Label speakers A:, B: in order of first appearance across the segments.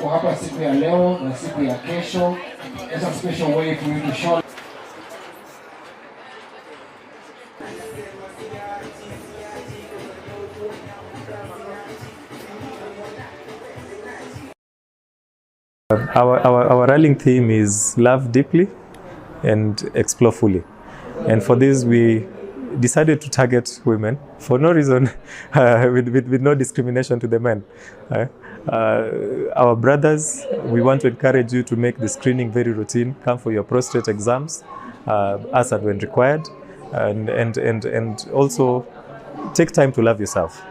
A: hapa siku ya leo na siku ya kesho. It's a special way for you to show.
B: Our rallying theme is love deeply and explore fully. And for this, we decided to target women for no reason, with no discrimination to the men. Our brothers, we want to encourage you to make the screening very routine. Come for your prostate exams, as and when required, and also take time to love yourself.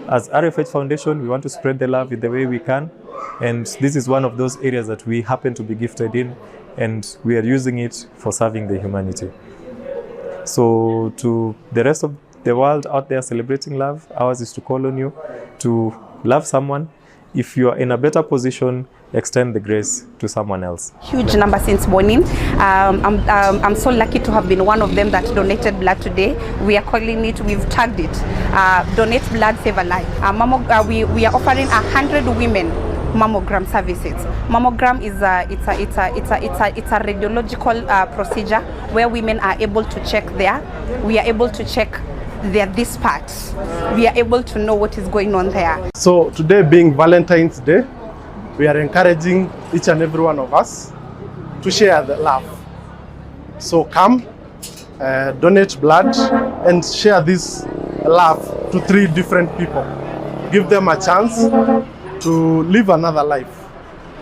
B: As RFH Foundation, we want to spread the love in the way we can, and this is one of those areas that we happen to be gifted in, and we are using it for serving the humanity. So to the rest of the world out there celebrating love, ours is to call on you to love someone. If you are in a better position, extend the grace to someone else.
C: Huge number since morning. I'm so lucky to have been one of them that donated blood today. We are calling it, we've tagged it, Donate Blood, Save a Life. We are offering 100 women mammogram services. Mammogram is it's a radiological procedure where women are able to check we are able to check this part. We are able to know what is going on there.
D: So today being Valentine's Day, we are encouraging each and every one of us to share the love. So come, donate blood and share this love to 3 different people. Give them a chance to live another life.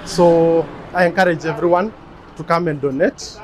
D: So I encourage everyone to come and donate.